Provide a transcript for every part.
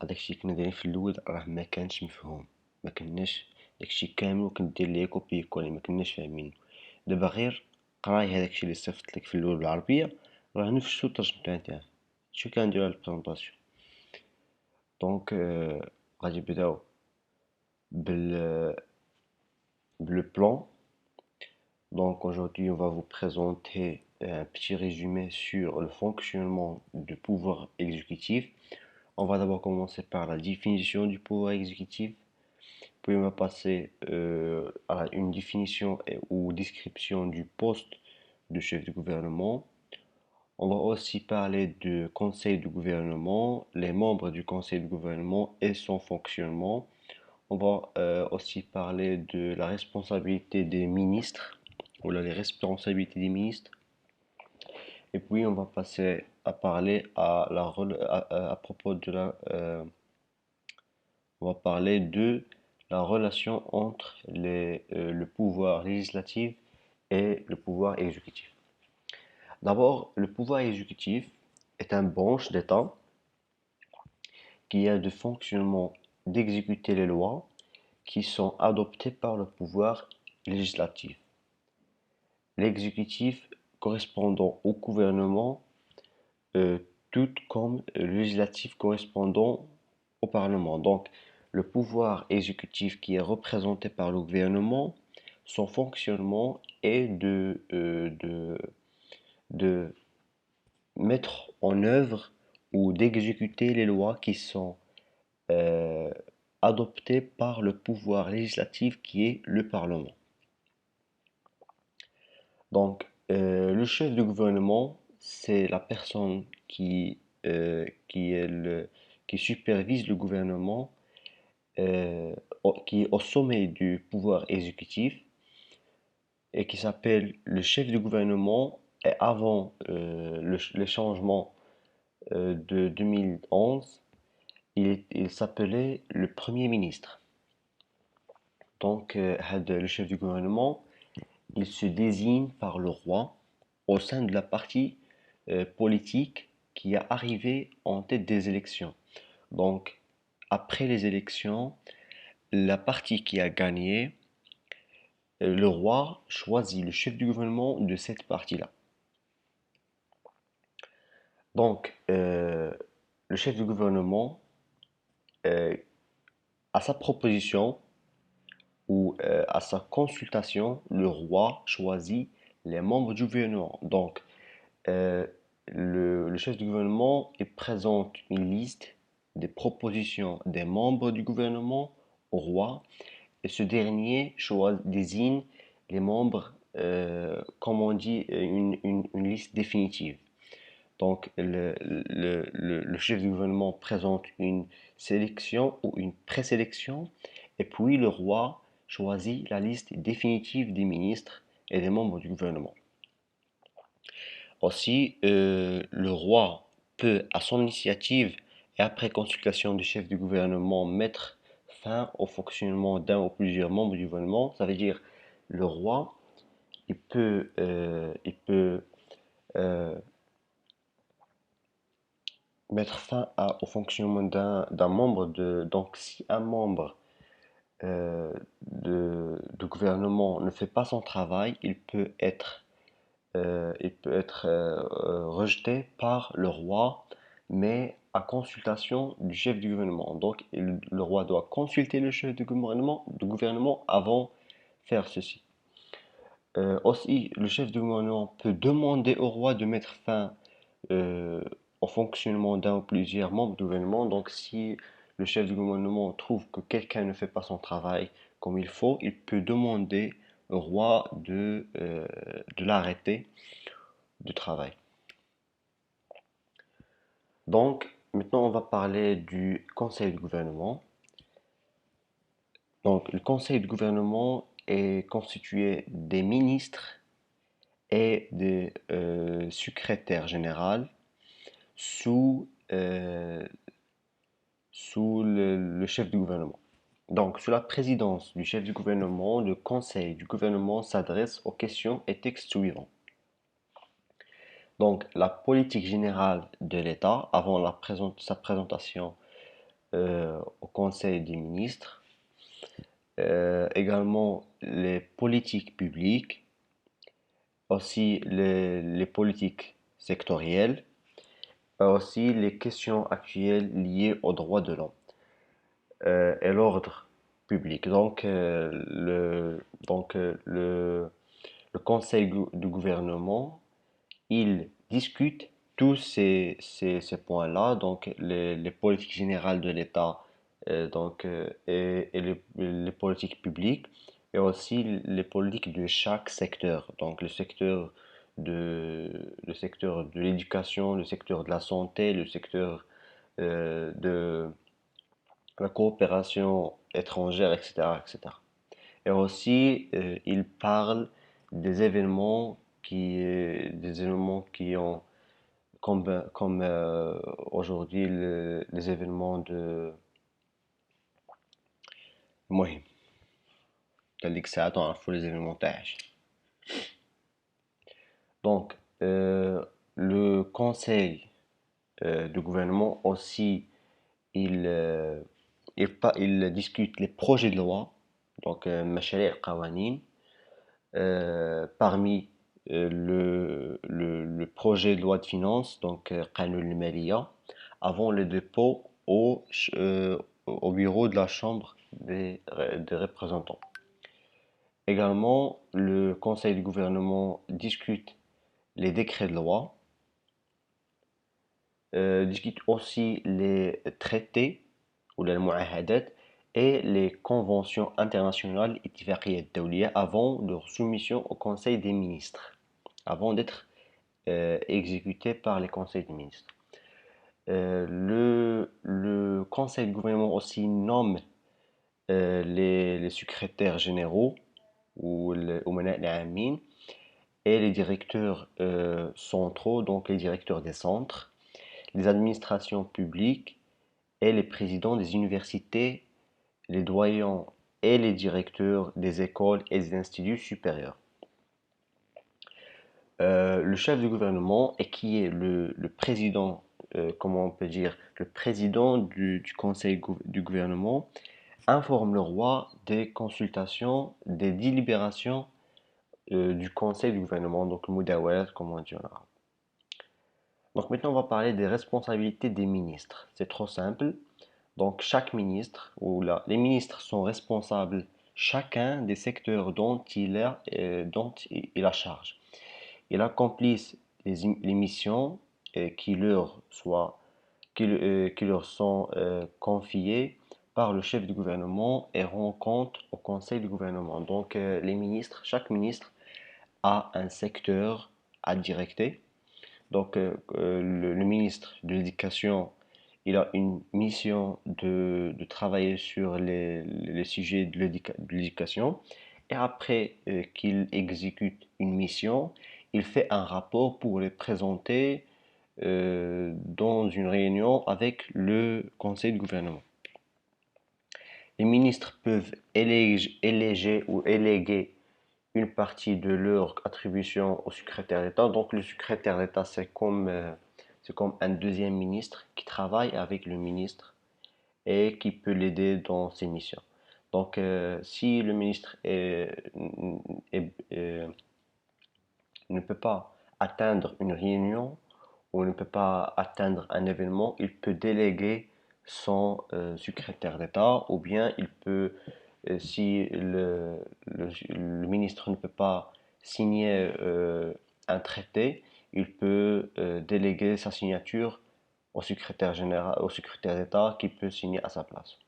داكشي كنا دايرين في الاول راه ما كانش مفهوم، ما كناش داكشي كامل وكندير ليه كوبي كولي ما كناش فاهمين. دابا غير قراي هداكشي اللي صيفط لك في الاول بالعربيه راه نفسو الترجمه تاعها. شو كنديرو على البريزونطاسيون؟ دونك غادي نبداو بال le plan. Donc aujourd'hui, on va vous présenter un petit résumé sur le fonctionnement du pouvoir exécutif. On va d'abord commencer par la définition du pouvoir exécutif, puis on va passer à une définition ou description du poste de chef de gouvernement. On va aussi parler du conseil de gouvernement, les membres du conseil de gouvernement et son fonctionnement. On va aussi parler de la responsabilité des ministres, ou les responsabilités des ministres. Et puis on va passer à parler à propos de on va parler de la relation entre le pouvoir législatif et le pouvoir exécutif. D'abord, le pouvoir exécutif est une branche d'État qui a de fonctionnement d'exécuter les lois qui sont adoptées par le pouvoir législatif. L'exécutif correspondant au gouvernement, tout comme le législatif correspondant au Parlement. Donc, le pouvoir exécutif qui est représenté par le gouvernement, son fonctionnement est de mettre en œuvre ou d'exécuter les lois qui sont euh, adoptées par le pouvoir législatif qui est le Parlement. Donc, le chef du gouvernement, c'est la personne qui supervise le gouvernement, qui est au sommet du pouvoir exécutif et qui s'appelle le chef du gouvernement. Et avant le changement de 2011, il s'appelait le Premier ministre. Donc, le chef du gouvernement, il se désigne par le roi au sein de la partie politique qui est arrivée en tête des élections. Donc, après les élections, la partie qui a gagné, le roi choisit le chef du gouvernement de cette partie-là. Donc, le chef du gouvernement, à sa proposition ou à sa consultation, le roi choisit les membres du gouvernement. Donc, euh, le chef du gouvernement il présente une liste des propositions des membres du gouvernement au roi et ce dernier désigne les membres, comme on dit, une liste définitive. Donc le chef du gouvernement présente une sélection ou une présélection et puis le roi choisit la liste définitive des ministres et des membres du gouvernement. Aussi, le roi peut, à son initiative et après consultation du chef du gouvernement, mettre fin au fonctionnement d'un ou plusieurs membres du gouvernement. Ça veut dire le roi, il peut euh, mettre fin au fonctionnement d'un membre de. Donc, si un membre de gouvernement ne fait pas son travail, il peut être rejeté par le roi, mais à consultation du chef du gouvernement. Donc, le roi doit consulter le chef du gouvernement avant faire ceci. Aussi, le chef du gouvernement peut demander au roi de mettre fin euh, au fonctionnement d'un ou plusieurs membres du gouvernement. Donc, si le chef du gouvernement trouve que quelqu'un ne fait pas son travail comme il faut, il peut demander au roi de l'arrêter de travail. Donc, maintenant, on va parler du conseil du gouvernement. Donc, le conseil du gouvernement est constitué des ministres et des secrétaires généraux sous, euh, sous le chef du gouvernement. Donc, sous la présidence du chef du gouvernement, le conseil du gouvernement s'adresse aux questions et textes suivants. Donc, la politique générale de l'État, avant sa présentation au Conseil des ministres, également les politiques publiques, aussi les politiques sectorielles, aussi les questions actuelles liées aux droits de l'homme et l'ordre public. Le Conseil du gouvernement, il discute tous ces points-là, donc les politiques générales de l'État et les politiques publiques, et aussi les politiques de chaque secteur, donc le secteur de l'éducation, le secteur de la santé, le secteur de la coopération étrangère, etc., etc. Et aussi, il parle des événements qui ont, comme aujourd'hui, les événements de مهم خليك ساعات نعرفوا les événements تاعش. Donc, le conseil du gouvernement aussi, il, euh, il discute les projets de loi, donc مشاريع قوانين. Parmi le projet de loi de finances, donc قانون المالية, avant le dépôt au bureau de la Chambre des représentants. Également, le Conseil du gouvernement discute les décrets de loi, discute aussi les traités ou les muahadat et les conventions internationales اتفاقية الدولية avant leur soumission au Conseil des ministres, avant d'être exécutés par les conseils des ministres. Le Conseil du gouvernement aussi nomme les secrétaires généraux ou les أمناء العامين et les directeurs centraux, donc les directeurs des centres, les administrations publiques et les présidents des universités, les doyens et les directeurs des écoles et des instituts supérieurs. Le chef du gouvernement et qui est le président, comment on peut dire, le président du conseil du gouvernement, informe le roi des consultations, des délibérations du conseil du gouvernement, donc le Moudawat, comme on dit en arabe. Donc maintenant, on va parler des responsabilités des ministres. C'est trop simple. Donc chaque ministre, ou là, les ministres sont responsables chacun des secteurs dont il a charge. Ils accomplissent les missions qui qui leur sont confiées par le chef du gouvernement et rendent compte au conseil du gouvernement. Donc les ministres, chaque ministre a un secteur à directer. Donc le ministre de l'Éducation, il a une mission de travailler sur les sujets de l'éducation. Et après qu'il exécute une mission, il fait un rapport pour le présenter dans une réunion avec le conseil de gouvernement. Les ministres peuvent éléger ou éléguer une partie de leur attribution au secrétaire d'État. Donc le secrétaire d'État, c'est comme un deuxième ministre qui travaille avec le ministre et qui peut l'aider dans ses missions. Donc si le ministre ne peut pas atteindre une réunion ou ne peut pas atteindre un événement, il peut déléguer son secrétaire d'État ou bien il peut, si le ministre ne peut pas signer un traité, il peut déléguer sa signature au secrétaire général, au secrétaire d'État qui peut signer à sa place.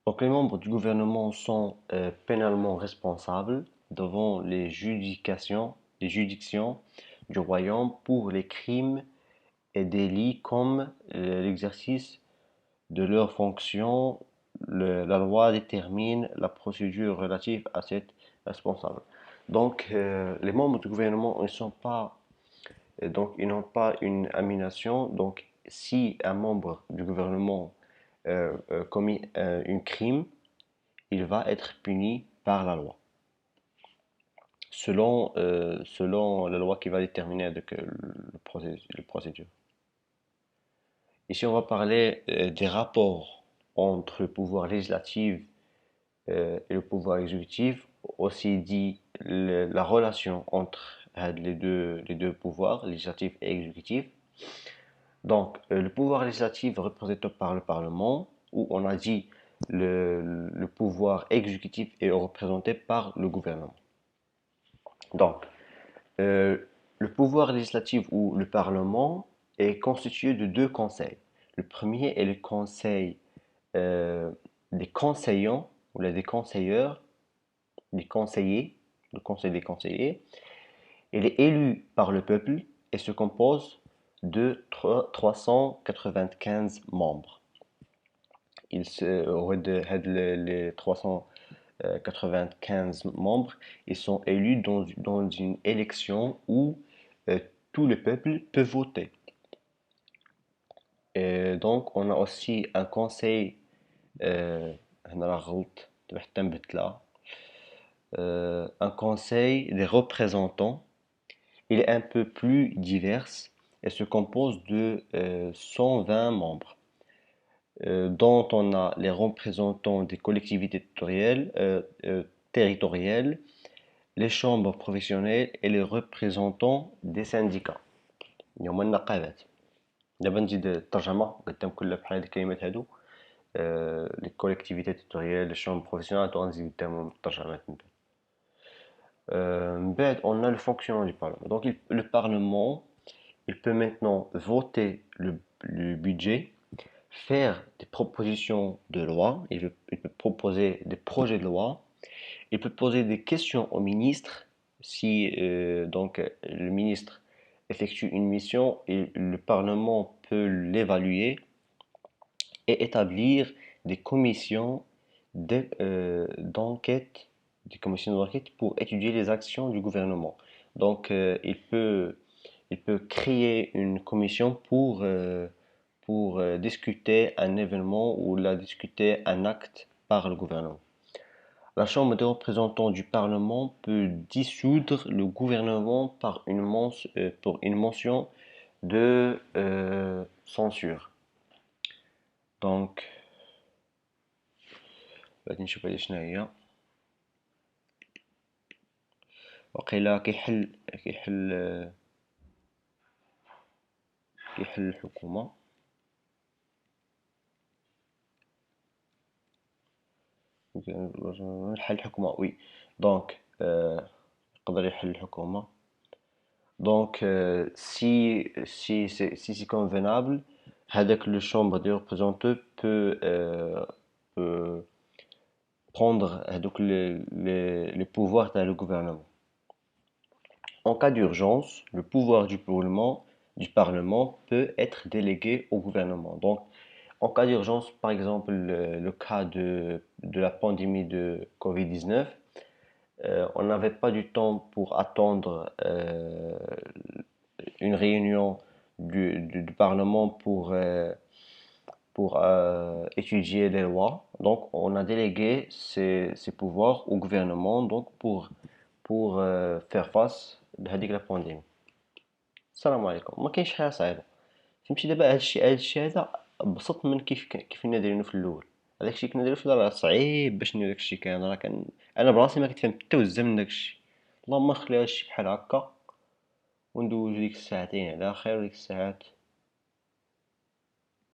Donc les membres du gouvernement sont pénalement responsables devant les juridictions du royaume pour les crimes et délits comme l'exercice de leurs fonctions. La loi détermine la procédure relative à cette responsable. Donc les membres du gouvernement ne sont pas donc ils n'ont pas une amination. Donc si un membre du gouvernement commis un crime, il va être puni par la loi, selon la loi qui va déterminer avec, le procédure. Ici, on va parler des rapports entre le pouvoir législatif et le pouvoir exécutif, aussi dit la relation entre les deux pouvoirs, législatif et exécutif. Donc, le pouvoir législatif est représenté par le Parlement, où on a dit le pouvoir exécutif est représenté par le gouvernement. Donc, euh, le pouvoir législatif ou le Parlement est constitué de deux conseils. Le premier est le conseil euh, des conseillants ou des conseilleurs, des conseillers, le conseil des conseillers. Il est élu par le peuple et se compose de 395 membres. Les 395 membres, ils sont élus dans une élection où tout le peuple peut voter. Et donc, on a aussi un conseil, هنا راه غلط حتى نبدلها. Un conseil des représentants. Il est un peu plus divers et se compose de 120 membres, dont on a les représentants des collectivités territoriales, les chambres professionnelles et les représentants des syndicats. هما النقابات. دابا نزيد الترجمة قدام كل بحال هاد الكلمات هادو. Les collectivités territoriales, les chambres professionnelles, غنزيد قدامهم الترجمات من بعد. On a le fonctionnement du Parlement. Donc le Parlement, il peut maintenant voter le budget, faire des propositions de loi, il peut proposer des projets de loi, il peut poser des questions au ministre si donc le ministre effectue une mission et le Parlement peut l'évaluer et établir des commissions d'enquête, des commissions d'enquête pour étudier les actions du gouvernement. Donc il peut créer une commission pour discuter un événement ou la discuter un acte par le gouvernement. La Chambre des représentants du Parlement peut dissoudre le gouvernement pour une motion de censure. Donc, بعد نشوف هذه شنو هي. وقيلا كيحل الحكومة. حل الحكومة وي. دونك يقدر يحل الحكومة. Donc si c'est convenable, هذاك le chambre des représentants peut prendre هذوك les pouvoirs dans le gouvernement. En cas d'urgence, le pouvoir du Parlement peut être délégué au gouvernement. Donc, en cas d'urgence, par exemple le cas de la pandémie de Covid-19, on n'avait pas du temps pour attendre une réunion du Parlement pour étudier les lois. Donc, on a délégué ces pouvoirs au gouvernement donc pour faire face لهذيك لا بانديمي. السلام عليكم. ما كاينش حاجه صعيبه. فهمتي دابا هادشي هذا بسط من كيف كنا دايرينه في الاول. هذاك الشيء كنا دايرينه في الأول راه صعيب باش ندير داك الشيء كامل. راه انا براسي ما كنت فهمت حتى وزه من داك الشيء. اللهم نخلي هادشي بحال هكا وندوزو ديك الساعتين على خير وديك الساعات